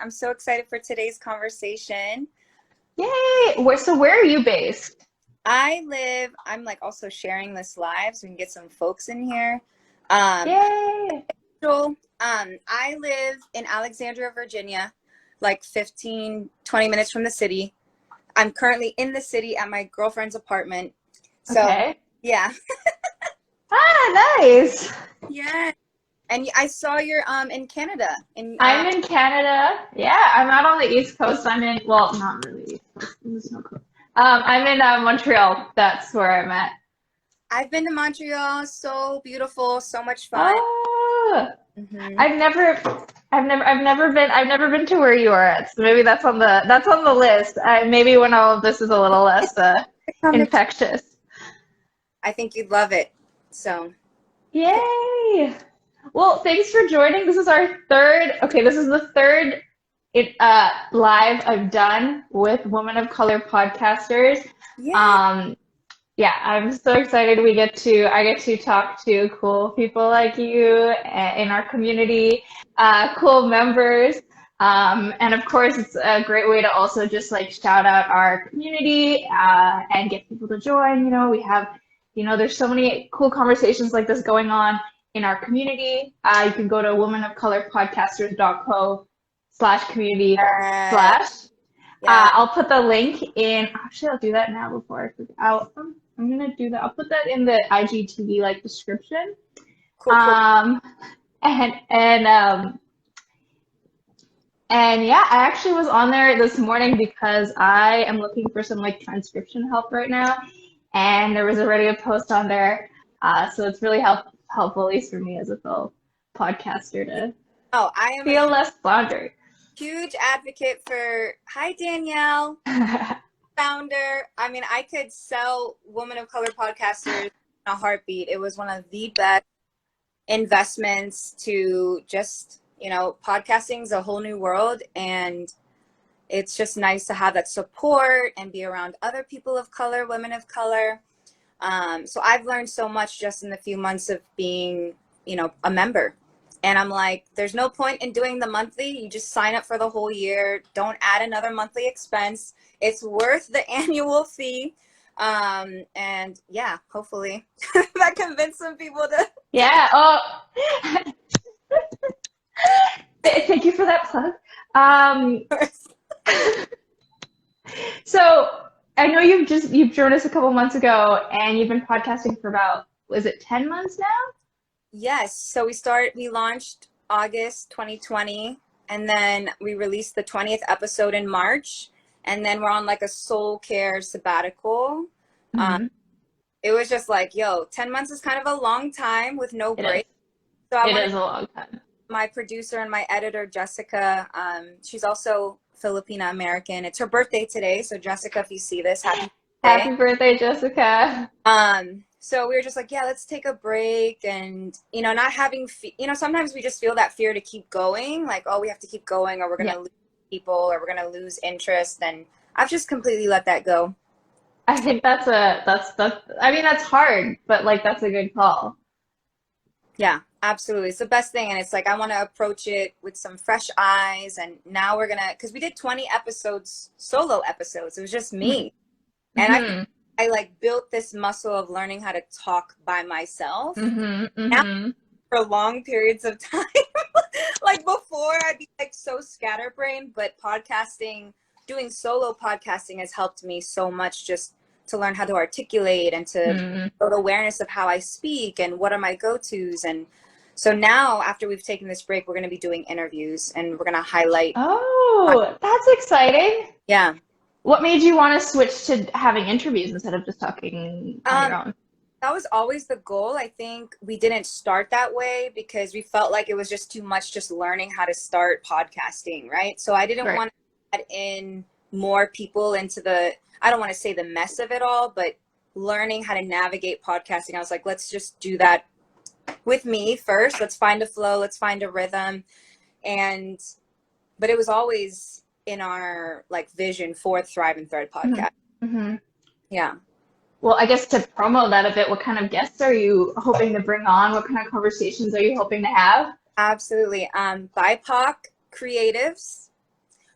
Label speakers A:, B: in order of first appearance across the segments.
A: I'm so excited for today's conversation.
B: Yay! So where are you based?
A: I'm like also sharing this live so we can get some folks in here. Um,
B: Yay!
A: I live in Alexandria, Virginia, like 15, 20 minutes from the city. I'm currently in the city at my girlfriend's apartment. So,
B: Okay.
A: yeah.
B: Ah, nice.
A: Yeah. And I saw you're in Canada.
B: I'm in Canada. Yeah, I'm out on the East Coast. Well, not really East Coast. There's no coast. I'm in Montreal. That's where I'm at.
A: I've been to Montreal, so beautiful, so much fun.
B: Oh,
A: Hmm.
B: I've never, I've never been to where you are at. So maybe that's on the list. Maybe when all of this is a little less infectious.
A: I think you'd love it. So,
B: Yay! Well, thanks for joining. This is our third, okay, this is the third live I've done with Women of Color podcasters.
A: yeah.
B: Um, yeah, I'm so excited I get to talk to cool people like you in our community, cool members. And of course, it's a great way to also just like shout out our community and get people to join. There's so many cool conversations like this going on in our community. You can go to womenofcolorpodcasters.co/community
A: Uh,
B: slash.
A: yeah.
B: I'll put the link in. Actually, I'll do that now before I forget. I'm gonna do that. I'll put that in the IGTV like description.
A: Cool, cool.
B: Um, and and um, and yeah, I actually was on there this morning because I am looking for some like transcription help right now, and there was already a post on there. So it's really helpful, at least for me as a fellow podcaster, to
A: Oh, I am a
B: feel less floundering.
A: huge advocate for, hi, Danielle, founder. I mean, I could sell Woman of Color podcasters in a heartbeat. It was one of the best investments to just, podcasting's a whole new world. And it's just nice to have that support and be around other people of color, women of color. So I've learned so much just in the few months of being, a member. And I'm like, there's no point in doing the monthly. You just sign up for the whole year. Don't add another monthly expense. It's worth the annual fee. And yeah, hopefully that convinced some people to.
B: Yeah. Oh, thank you for that plug. Um, so I know you've joined us a couple months ago, and you've been podcasting for about, was it 10 months now?
A: Yes. So we launched August 2020, and then we released the 20th episode in March. And then we're on like a soul care sabbatical. Um,
B: Hmm.
A: it was just like, 10 months is kind of a long time with no
B: It is.
A: break. So I
B: It
A: wanted
B: is a long time.
A: my producer and my editor, Jessica. She's also Filipina American. It's her birthday today. So Jessica, if you see this, happy birthday.
B: Happy birthday, Jessica.
A: So we were just like, yeah, let's take a break and, not having, sometimes we just feel that fear to keep going. Like, oh, we have to keep going or we're going
B: Yeah,
A: to lose people or we're going to lose interest. And I've just completely let that go.
B: I think I mean, that's hard, but like, that's a good call.
A: Yeah, absolutely. It's the best thing. And it's like, I want to approach it with some fresh eyes. And now we're going to, because we did 20 episodes, solo episodes. It was just me. And
B: Mm-hmm.
A: I like built this muscle of learning how to talk by myself.
B: Mm-hmm.
A: Now
B: Mm-hmm.
A: for long periods of time. Like before, I'd be like so scatterbrained, but doing solo podcasting has helped me so much just to learn how to articulate and to
B: Mm-hmm.
A: build awareness of how I speak and what are my go-tos. And so now, after we've taken this break, we're going to be doing interviews and we're going to highlight.
B: Oh, that's exciting.
A: Yeah.
B: What made you want to switch to having interviews instead of just talking on your
A: Um,
B: own?
A: that was always the goal. I think we didn't start that way because we felt like it was just too much just learning how to start podcasting, right? So I didn't
B: Right.
A: want to add in more people into I don't want to say the mess of it all, but learning how to navigate podcasting. I was like, let's just do that with me first. Let's find a flow. Let's find a rhythm. But it was always in our like vision for Thrive and Thread
B: Mm-hmm.
A: podcast.
B: Mm-hmm.
A: Yeah.
B: Well, I guess to promo that a bit, what kind of guests are you hoping to bring on? What kind of conversations are you hoping to have?
A: Absolutely. BIPOC creatives.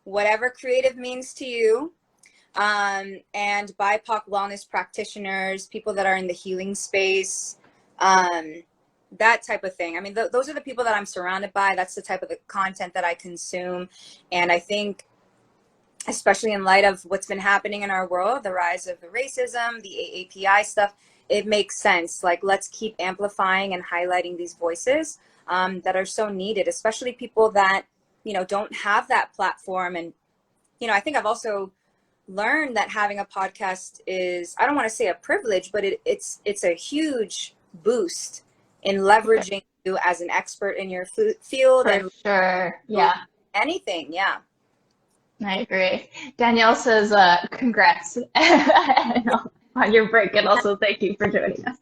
A: whatever creative means to you. And BIPOC wellness practitioners, people that are in the healing space, that type of thing. I mean, those are the people that I'm surrounded by. That's the type of the content that I consume. And I think, especially in light of what's been happening in our world, the rise of the racism, the AAPI stuff, it makes sense. Like, let's keep amplifying and highlighting these voices that are so needed, especially people that, don't have that platform. And, I think I've also learned that having a podcast is, I don't want to say a privilege, but it's a huge boost in leveraging you as an expert in your field.
B: For
A: And
B: sure. Yeah.
A: anything. Yeah.
B: I agree. Danielle says, congrats on your break, and also thank you for joining us.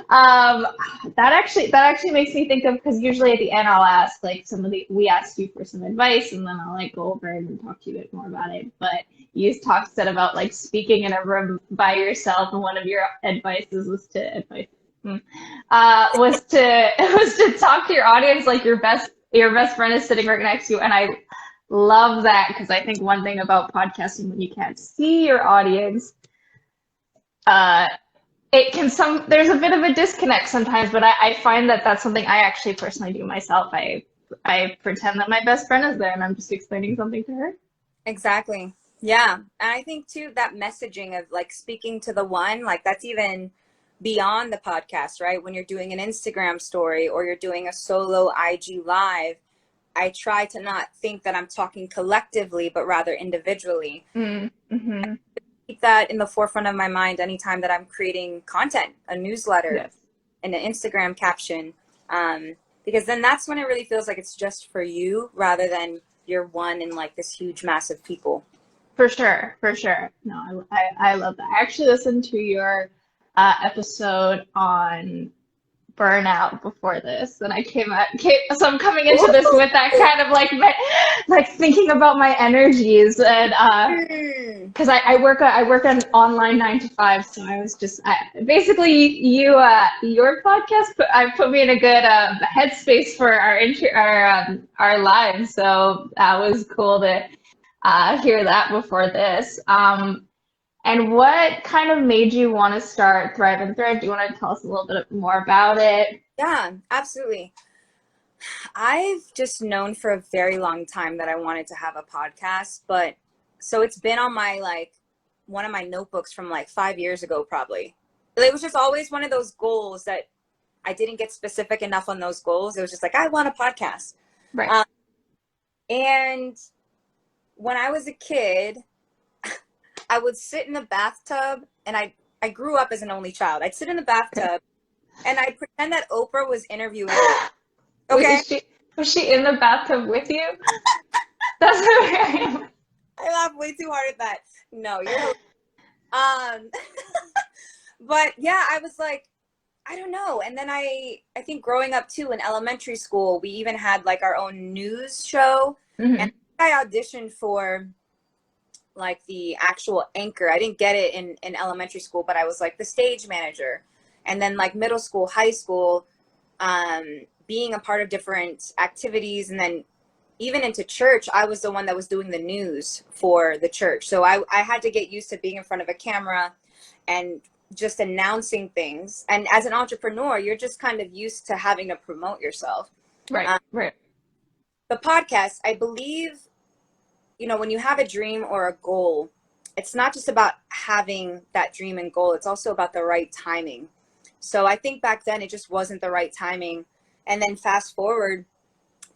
B: That actually makes me think of, because usually at the end I'll ask like we ask you for some advice, and then I'll like go over it and talk to you a bit more about it. But you said about like speaking in a room by yourself, and one of your advices was to was to talk to your audience like your best friend is sitting right next to you. And I love that, because I think one thing about podcasting, when you can't see your audience, there's a bit of a disconnect sometimes, but I find that that's something I actually personally do myself. I pretend that my best friend is there and I'm just explaining something to her.
A: Exactly. Yeah. And I think too, that messaging of like speaking to the one, like that's even beyond the podcast, right? When you're doing an Instagram story or you're doing a solo IG live, I try to not think that I'm talking collectively, but rather individually.
B: Mm-hmm.
A: Keep that in the forefront of my mind anytime that I'm creating content, a newsletter,
B: Yes.
A: and an Instagram caption, because then that's when it really feels like it's just for you rather than you're one in like this huge mass of people.
B: For sure. No, I love that. I actually listened to your episode on burnout before this, and so I'm coming into this with that kind of like thinking about my energies, and because I work an online 9 to 5, so I was just basically your podcast put me in a good headspace for our lives, so that was cool to hear that before this. And what kind of made you want to start Thrive and Thread? Do you want to tell us a little bit more about it?
A: Yeah, absolutely. I've just known for a very long time that I wanted to have a podcast, but so it's been on my one of my notebooks from 5 years ago, probably. It was just always one of those goals that I didn't get specific enough on those goals. It was just like, I want a podcast.
B: Right.
A: And when I was a kid, I would sit in the bathtub, and I grew up as an only child. I'd sit in the bathtub and I'd pretend that Oprah was interviewing me. Okay.
B: Was she in the bathtub with you? That's okay.
A: I laugh way too hard at that. No, you're but yeah, I was like, I don't know. And then I think growing up too in elementary school, we even had our own news show.
B: Mm-hmm.
A: And I auditioned for the actual anchor. I didn't get it in elementary school, but I was the stage manager. And then middle school, high school, being a part of different activities, and then even into church, I was the one that was doing the news for the church. So I had to get used to being in front of a camera and just announcing things. And as an entrepreneur, you're just kind of used to having to promote yourself.
B: Right, right.
A: The podcast, I believe, when you have a dream or a goal, it's not just about having that dream and goal. It's also about the right timing. So I think back then it just wasn't the right timing. And then fast forward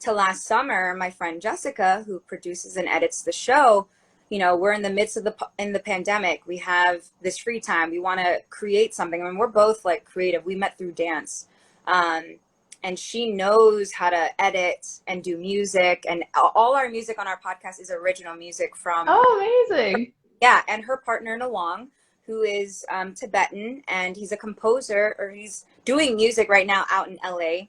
A: to last summer, my friend Jessica, who produces and edits the show, we're in the midst of the pandemic. We have this free time. We want to create something. I mean, we're both creative. We met through dance. And she knows how to edit and do music. And all our music on our podcast is original music from...
B: Oh, amazing.
A: Yeah, and her partner, Nalong, who is Tibetan, and he's a composer, or he's doing music right now out in LA,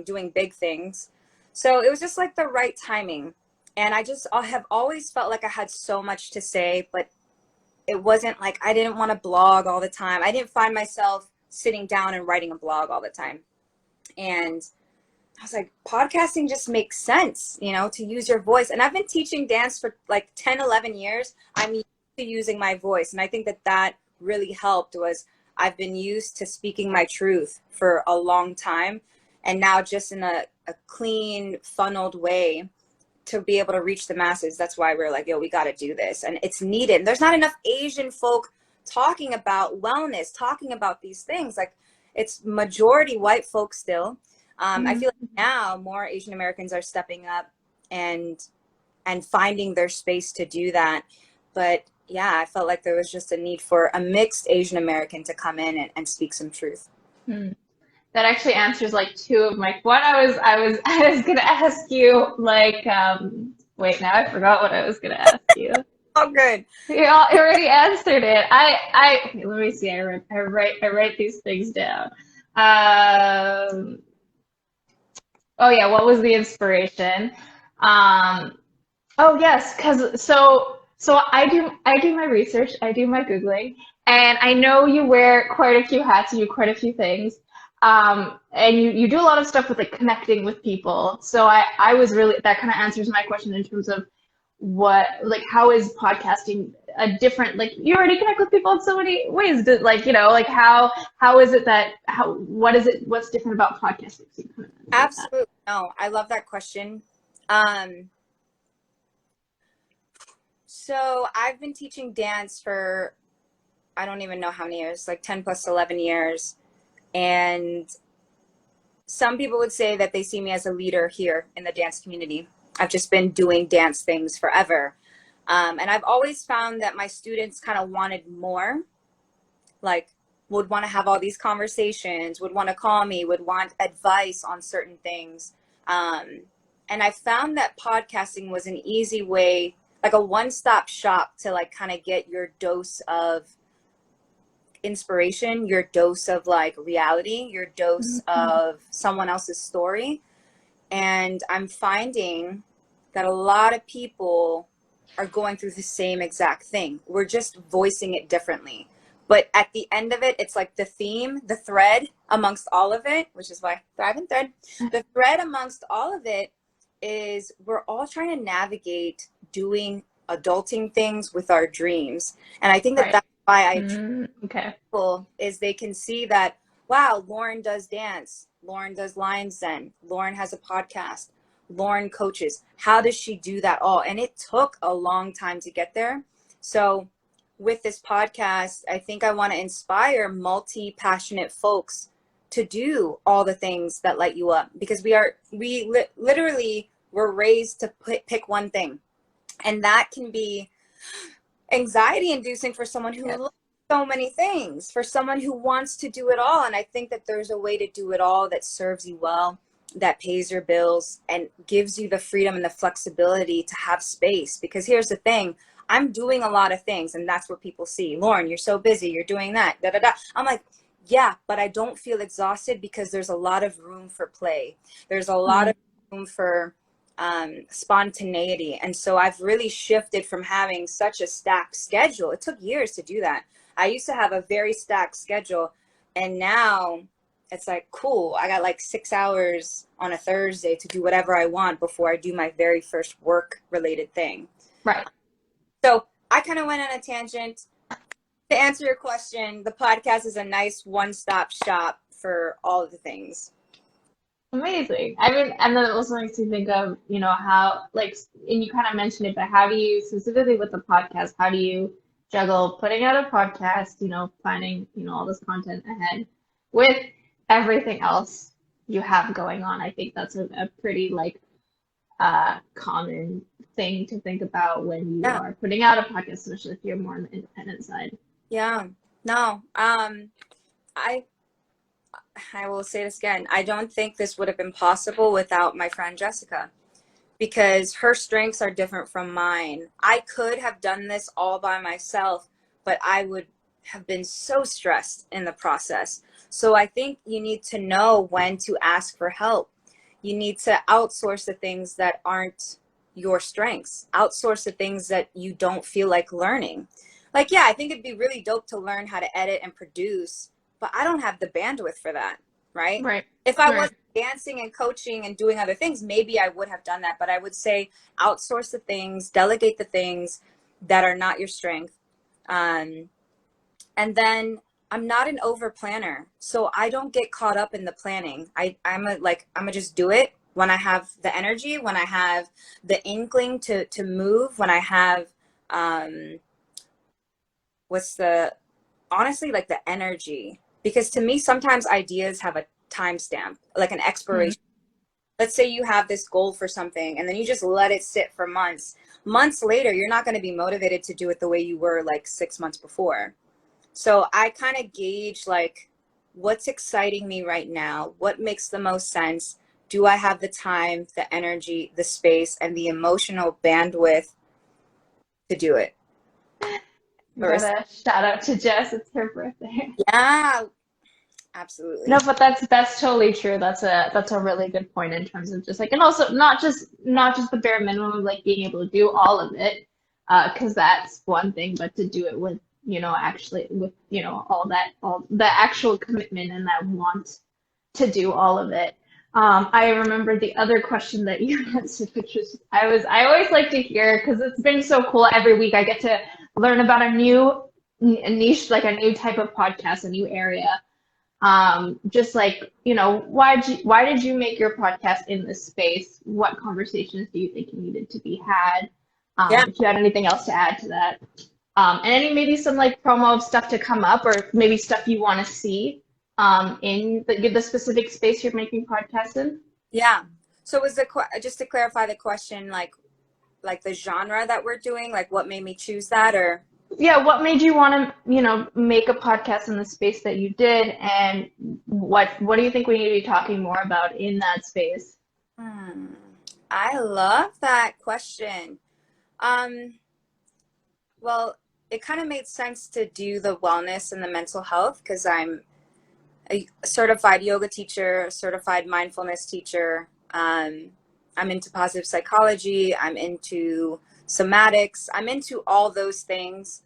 A: doing big things. So it was just the right timing. And I have always felt like I had so much to say, but it wasn't I didn't want to blog all the time. I didn't find myself sitting down and writing a blog all the time. And I was like, podcasting just makes sense, you know, to use your voice. And I've been teaching dance for like 10, 11 years. I'm used to using my voice. And I think that that really helped. Was I've been used to speaking my truth for a long time. And now just in a clean, funneled way to be able to reach the masses. That's why we're like, yo, we got to do this. And it's needed. There's not enough Asian folk talking about wellness, talking about these things. Like, it's majority white folks still. I feel like now more Asian Americans are stepping up and finding their space to do that. But yeah, I felt like there was just a need for a mixed Asian American to come in and speak some truth.
B: That actually answers like two of my, one, I was gonna ask you like, wait, now I forgot what I was gonna ask you.
A: Oh, good.
B: You already answered it. Okay, let me see. I write these things down. Oh yeah, what was the inspiration? Oh yes, because so I do my research, I do my Googling, and I know you wear quite a few hats, you do quite a few things. And you do a lot of stuff with like connecting with people. So I was really, that kind of answers my question in terms of what, like, how is podcasting a different, like, you already connect with people in so many ways, like, you know, like how is it that, what is it, what's different about podcasting? So you kind of answered that.
A: Absolutely. No, I love that question. So I've been teaching dance for, I don't even know how many years, like 10 plus 11 years. And some people would say that they see me as a leader here in the dance community. I've just been doing dance things forever. And I've always found that my students kind of wanted more, like would want to have all these conversations, would want to call me, would want advice on certain things. And I found that podcasting was an easy way, like a one-stop shop to like kind of get your dose of inspiration, your dose of like reality, your dose of someone else's story. And I'm finding that a lot of people are going through the same exact thing. We're just voicing it differently. But at the end of it, it's like the theme, the thread amongst all of it, which is why I thrive in thread. The thread amongst all of it is we're all trying to navigate doing adulting things with our dreams. And I think that that's why I people is they can see that, wow, Lauren does dance, Lauren does Lions Den, Lauren has a podcast, Lauren coaches. How does she do that all? And it took a long time to get there. So with this podcast, I think I want to inspire multi-passionate folks to do all the things that light you up, because literally were raised to pick one thing. And that can be anxiety inducing for someone who loves so many things, for someone who wants to do it all. And I think that there's a way to do it all that serves you well, that pays your bills and gives you the freedom and the flexibility to have space. Because here's the thing, I'm doing a lot of things, and that's what people see. Lauren, you're so busy, you're doing that, da da da. I'm like, yeah, but I don't feel exhausted because there's a lot of room for play. There's a lot of room for spontaneity. And so I've really shifted from having such a stacked schedule. It took years to do that. I used to have a very stacked schedule, and now it's like, cool, I got like 6 hours on a Thursday to do whatever I want before I do my very first work related thing.
B: Right.
A: So I kind of went on a tangent. To answer your question, the podcast is a nice one-stop shop for all of the things.
B: Amazing. I mean, and then it also makes me think of, you know, how, like, and you kind of mentioned it, but how do you, specifically with the podcast, how do you juggle putting out a podcast, you know, finding, you know, all this content ahead with everything else you have going on? I think that's a pretty, like, common thing to think about when you are putting out a podcast, especially if you're more on the independent side.
A: Yeah. No. I will say this again. I don't think this would have been possible without my friend Jessica, because her strengths are different from mine. I could have done this all by myself, but I would have been so stressed in the process. So I think you need to know when to ask for help. You need to outsource the things that aren't your strengths. Outsource the things that you don't feel like learning. Like, yeah, I think it'd be really dope to learn how to edit and produce, but I don't have the bandwidth for that, right?
B: Right.
A: If I wasn't dancing and coaching and doing other things, maybe I would have done that. But I would say outsource the things, delegate the things that are not your strength. And then I'm not an over planner, so I don't get caught up in the planning. I'm a just do it when I have the energy, when I have the inkling to move, when I have honestly, like the energy. Because to me, sometimes ideas have a timestamp, like an expiration. Let's say you have this goal for something and then you just let it sit for months. Months later, you're not going to be motivated to do it the way you were like 6 months before. So I kind of gauge like what's exciting me right now, what makes the most sense. Do I have the time, the energy, the space, and the emotional bandwidth to do it?
B: Got a shout out to Jess. It's her birthday.
A: Yeah, absolutely.
B: No, but that's totally true. That's a really good point in terms of just like, and also not just the bare minimum of like being able to do all of it, because that's one thing, but to do it with, actually with, all the actual commitment and that want to do all of it. I remember the other question that you answered, which was I always like to hear, because it's been so cool. Every week I get to learn about a new niche, like a new type of podcast, a new area. Just like, why did you make your podcast in this space? What conversations do you think needed to be had?
A: Yeah.
B: If you had anything else to add to that. And any maybe some like promo of stuff to come up, or maybe stuff you want to see in the specific space you're making podcasts in?
A: Yeah. So was just to clarify the question, like the genre that we're doing, like what made me choose that, or?
B: Yeah, what made you want to, make a podcast in the space that you did, and what do you think we need to be talking more about in that space?
A: I love that question. Well, it kind of made sense to do the wellness and the mental health because I'm a certified yoga teacher, a certified mindfulness teacher. I'm into positive psychology. I'm into somatics. I'm into all those things.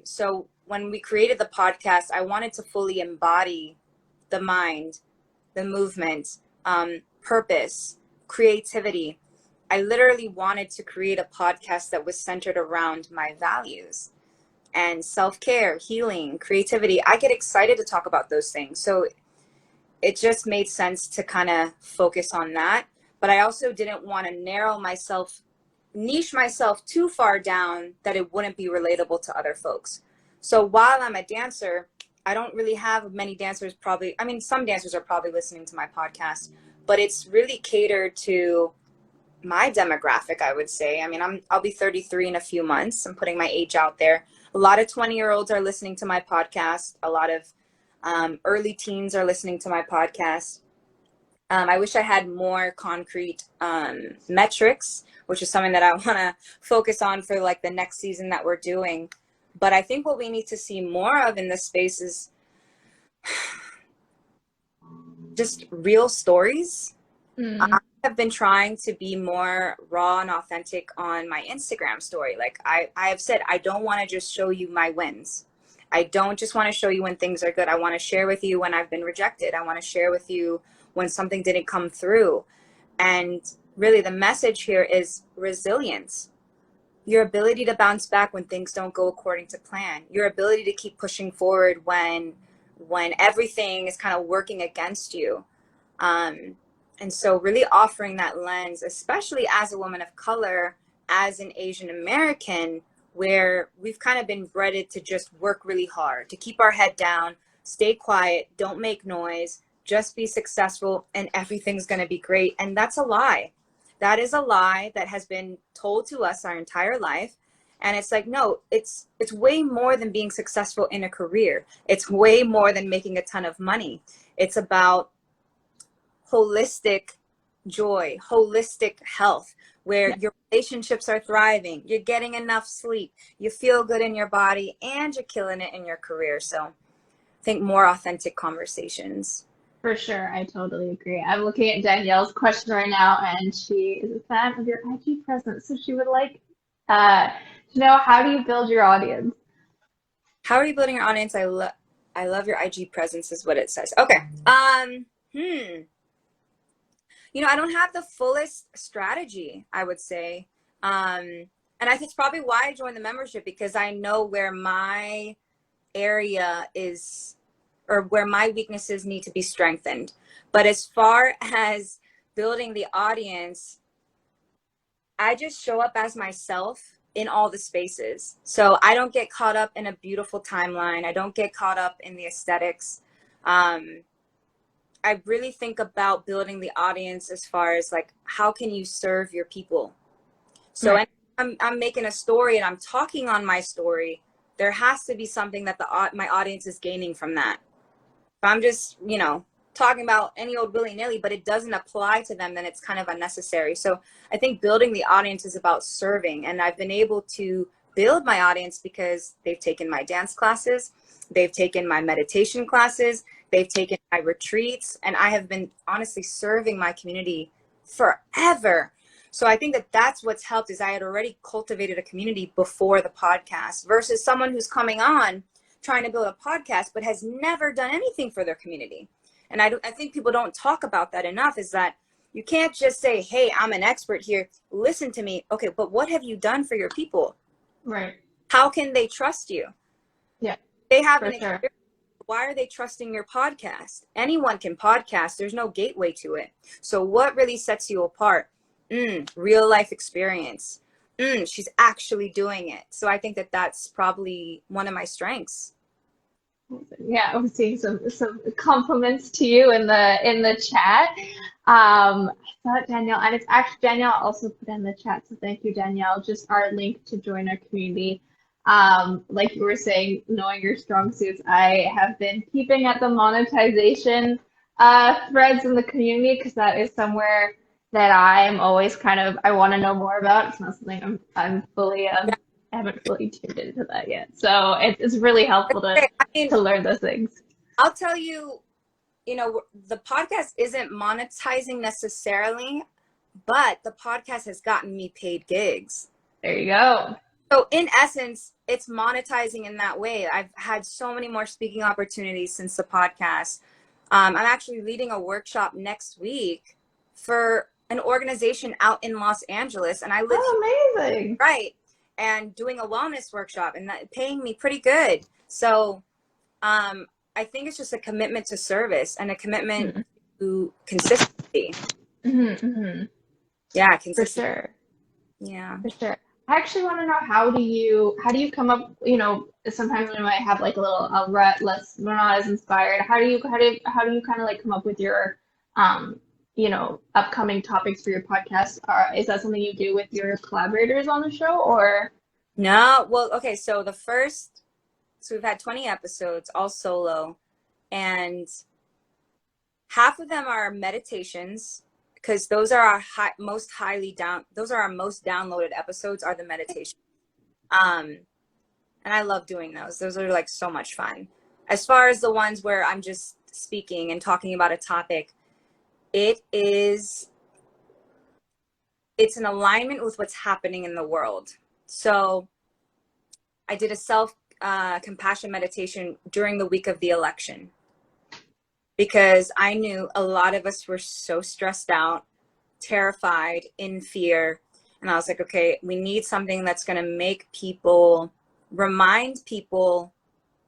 A: So when we created the podcast, I wanted to fully embody the mind, the movement, purpose, creativity. I literally wanted to create a podcast that was centered around my values and self-care, healing, creativity. I get excited to talk about those things. So it just made sense to kind of focus on that. But I also didn't want to niche myself too far down that it wouldn't be relatable to other folks. So while I'm a dancer, I don't really have many dancers some dancers are probably listening to my podcast, but it's really catered to my demographic, I would say. I'll be 33 in a few months. I'm putting my age out there. A lot of 20-year-olds are listening to my podcast. A lot of early teens are listening to my podcast. I wish I had more concrete metrics, which is something that I want to focus on for like the next season that we're doing. But I think what we need to see more of in this space is just real stories. I have been trying to be more raw and authentic on my Instagram story. Like I have said, I don't want to just show you my wins. I don't just want to show you when things are good. I want to share with you when I've been rejected. I want to share with you when something didn't come through. And really the message here is resilience. Your ability to bounce back when things don't go according to plan. Your ability to keep pushing forward when everything is kind of working against you. And so really offering that lens, especially as a woman of color, as an Asian American, where we've kind of been bred to just work really hard, to keep our head down, stay quiet, don't make noise, just be successful, and everything's going to be great. And that's a lie. That is a lie that has been told to us our entire life. And it's like, no, it's way more than being successful in a career. It's way more than making a ton of money. It's about holistic joy, holistic health, where your relationships are thriving, you're getting enough sleep, you feel good in your body, and you're killing it in your career. So I think more authentic conversations.
B: For sure, I totally agree. I'm looking at Danielle's question right now, and she is a fan of your IG presence. So she would like to know, how do you build your audience?
A: How are you building your audience? I love your IG presence is what it says. Okay. I don't have the fullest strategy, I would say. And I think it's probably why I joined the membership, because I know where my area is, or where my weaknesses need to be strengthened. But as far as building the audience, I just show up as myself in all the spaces. So I don't get caught up in a beautiful timeline. I don't get caught up in the aesthetics. I really think about building the audience as far as like, how can you serve your people? So
B: Right.
A: I'm making a story and I'm talking on my story, there has to be something that my audience is gaining from that. If I'm just, talking about any old willy-nilly, but it doesn't apply to them, then it's kind of unnecessary. So I think building the audience is about serving. And I've been able to build my audience because they've taken my dance classes, they've taken my meditation classes, they've taken my retreats, and I have been honestly serving my community forever. So I think that that's what's helped, is I had already cultivated a community before the podcast, versus someone who's coming on trying to build a podcast but has never done anything for their community. And I think people don't talk about that enough, is that you can't just say, hey, I'm an expert here, listen to me. Okay, but what have you done for your people?
B: Right.
A: How can they trust you?
B: Yeah.
A: They have
B: For
A: an
B: sure.
A: experience. Why are they trusting your podcast? Anyone can podcast. There's no gateway to it. So what really sets you apart? Real life experience. She's actually doing it. So I think that that's probably one of my strengths.
B: Yeah, I'm seeing some compliments to you in the chat. I thought Danielle, and it's actually Danielle also put in the chat, so thank you, Danielle. Just our link to join our community. Like you were saying, knowing your strong suits, I have been keeping at the monetization threads in the community, because that is somewhere that I'm always I want to know more about. It's not something I'm fully I haven't fully tuned into that yet. So it's really helpful
A: I mean,
B: to learn those things.
A: I'll tell you, the podcast isn't monetizing necessarily, but the podcast has gotten me paid gigs.
B: There you go.
A: So in essence, it's monetizing in that way. I've had so many more speaking opportunities since the podcast. I'm actually leading a workshop next week for an organization out in Los Angeles, and I live
B: amazing.
A: right, and doing a wellness workshop, and that paying me pretty good. So I think it's just a commitment to service and a commitment to consistency. Yeah, consistency.
B: For sure.
A: Yeah.
B: For sure. I actually want to know, how do you come up, sometimes we might have like a rut, we're not as inspired. How do you kind of like come up with your upcoming topics for your podcast? Is that something you do with your collaborators on the show, or?
A: No, well, okay, so we've had 20 episodes, all solo, and half of them are meditations, because those are our most downloaded episodes, are the meditation. And I love doing those. Those are like so much fun. As far as the ones where I'm just speaking and talking about a topic, it's an alignment with what's happening in the world. So I did a self-compassion meditation during the week of the election, because I knew a lot of us were so stressed out, terrified, in fear. And I was like, okay, we need something that's going to remind people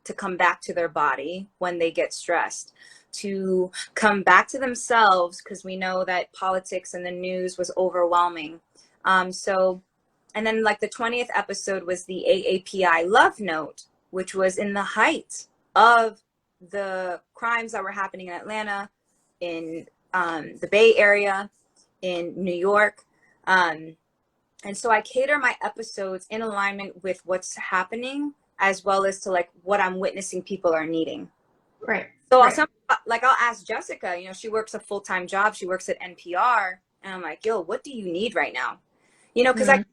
A: to come back to their body when they get stressed, to come back to themselves, because we know that politics and the news was overwhelming. And then like the 20th episode was the AAPI Love Note, which was in the height of the crimes that were happening in Atlanta, in the Bay Area, in New York. And so I cater my episodes in alignment with what's happening, as well as to like what I'm witnessing people are needing.
B: Right.
A: So
B: right.
A: I'll ask Jessica, she works a full-time job. She works at NPR. And I'm like, yo, what do you need right now? Because I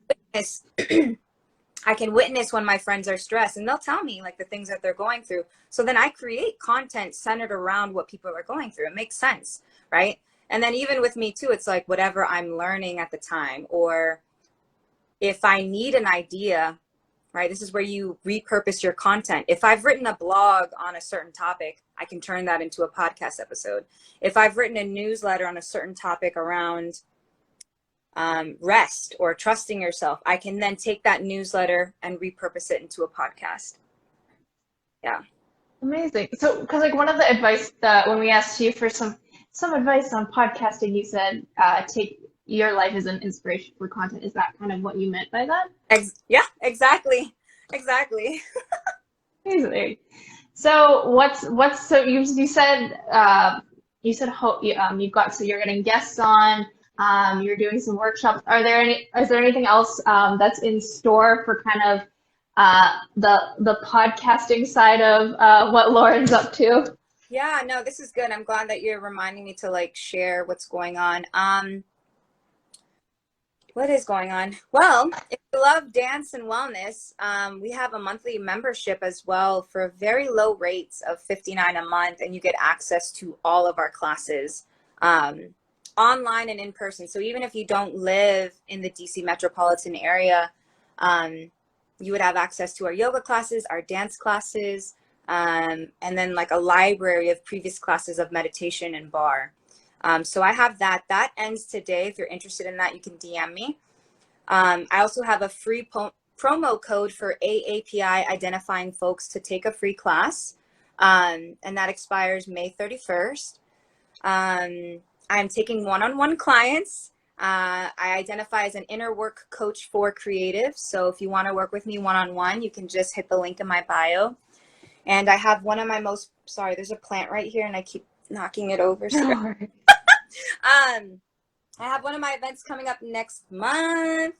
A: can witness when my friends are stressed, and they'll tell me like the things that they're going through. So then I create content centered around what people are going through. It makes sense, right? And then even with me too, it's like whatever I'm learning at the time, or if I need an idea, right? This is where you repurpose your content. If I've written a blog on a certain topic, I can turn that into a podcast episode. If I've written a newsletter on a certain topic around rest or trusting yourself, I can then take that newsletter and repurpose it into a podcast. Yeah.
B: Amazing. So, because like one of the advice that when we asked you for some advice on podcasting, you said take your life as an inspiration for content. Is that kind of what you meant by that?
A: Yeah, exactly. Exactly.
B: Amazing. So so you said you've got, so you're getting guests on, you're doing some workshops. Is there anything else that's in store for kind of the podcasting side of what Lauren's up to?
A: Yeah, no, this is good. I'm glad that you're reminding me to like share what's going on. What is going on? Well, if you love dance and wellness, we have a monthly membership as well for very low rates of $59 a month, and you get access to all of our classes, online and in person. So even if you don't live in the DC metropolitan area, you would have access to our yoga classes, our dance classes, and then like a library of previous classes of meditation and bar. So I have that ends today. If you're interested in that, you can DM me. I also have a free promo code for AAPI identifying folks to take a free class. And that expires May 31st. I'm taking one-on-one clients. I identify as an inner work coach for creatives. So if you want to work with me one-on-one, you can just hit the link in my bio. And I have one of my there's a plant right here and I keep knocking it over. So I have one of my events coming up next month.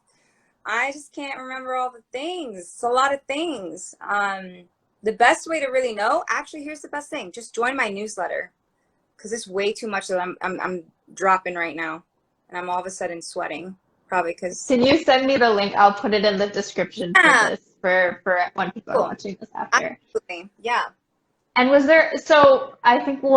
A: I just can't remember all the things. It's a lot of things. The best way to really know, actually, here's the best thing. Just join my newsletter, because it's way too much that I'm dropping right now. And I'm all of a sudden sweating, probably because.
B: Can you send me the link? I'll put it in the description for this for when people are watching this after.
A: Absolutely. Yeah.
B: And so I think 2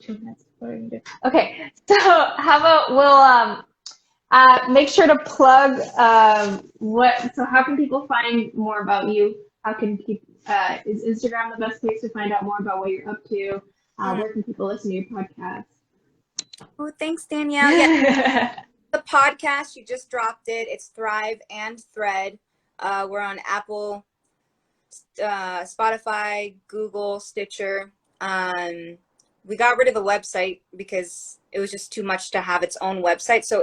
B: minutes. What are we gonna do? Okay, so how about we'll make sure to plug how can people find more about you? How can people, is Instagram the best place to find out more about what you're up to? Where can people listen to your podcast?
A: Oh, thanks, Danielle. Yeah. The podcast, you just dropped it. It's Thrive and Thread. We're on Apple, Spotify, Google, Stitcher. We got rid of the website because it was just too much to have its own website. So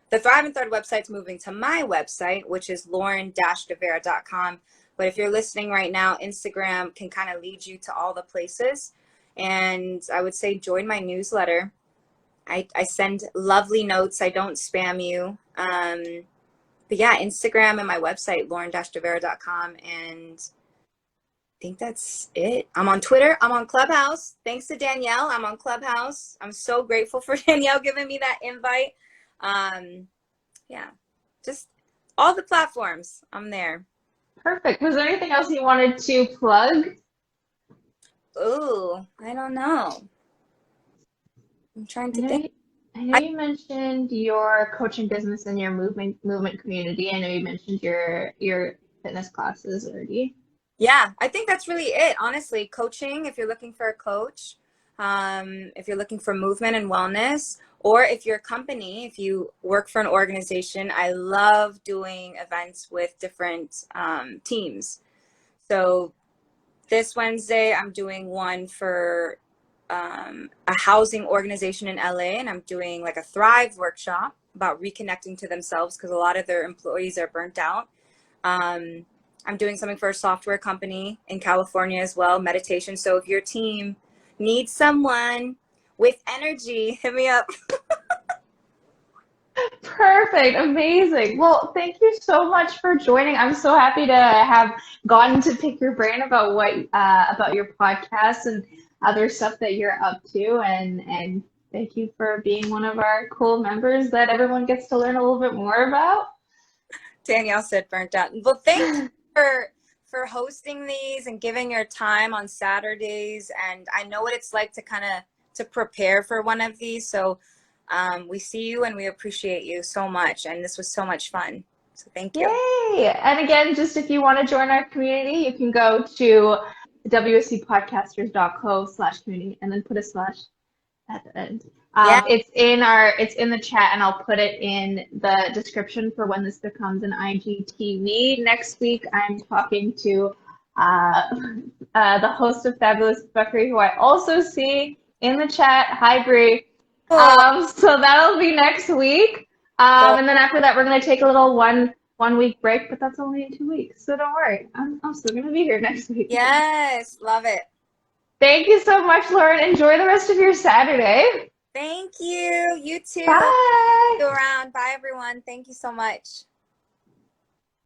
A: the Thrive and Thread website's moving to my website, which is lauren-devera.com. But if you're listening right now, Instagram can kind of lead you to all the places. And I would say join my newsletter. I send lovely notes. I don't spam you. But yeah, Instagram and my website, lauren-devera.com. And I think that's it. I'm on Twitter. I'm on Clubhouse. Thanks to Danielle, I'm on Clubhouse. I'm so grateful for Danielle giving me that invite. Yeah, just all the platforms. I'm there.
B: Perfect. Was there anything else you wanted to plug?
A: Ooh, I don't know. I'm trying to think.
B: I know you mentioned your coaching business and your movement community. I know you mentioned your fitness classes already.
A: Yeah, I think that's really it. Honestly, coaching, if you're looking for a coach, if you're looking for movement and wellness, or if you're a company, if you work for an organization, I love doing events with different teams. So this Wednesday, I'm doing one for a housing organization in LA, and I'm doing like a Thrive workshop about reconnecting to themselves because a lot of their employees are burnt out. I'm doing something for a software company in California as well, meditation. So if your team needs someone with energy, hit me up.
B: Perfect. Amazing. Well, thank you so much for joining. I'm so happy to have gotten to pick your brain about about your podcast and other stuff that you're up to. And thank you for being one of our cool members that everyone gets to learn a little bit more about.
A: Danielle said burnt out. Well, thank you for hosting these and giving your time on Saturdays. And I know what it's like to prepare for one of these. So we see you and we appreciate you so much. And this was so much fun. So thank you.
B: Yay! And again, just if you want to join our community, you can go to wscpodcasters.co/community, and then put a slash at the end.
A: Yeah.
B: It's in the chat, and I'll put it in the description for when this becomes an IGTV. Next week, I'm talking to the host of Fabulous Buckery, who I also see in the chat. Hi, Bree.
A: Cool.
B: So that'll be next week.
A: Cool.
B: And then after that, we're going to take a little one week break, but that's only in 2 weeks. So don't worry. I'm still going to be here next week.
A: Yes. Love it.
B: Thank you so much, Lauren. Enjoy the rest of your Saturday.
A: Thank you. You too.
B: Bye.
A: Go around. Bye, everyone. Thank you so much.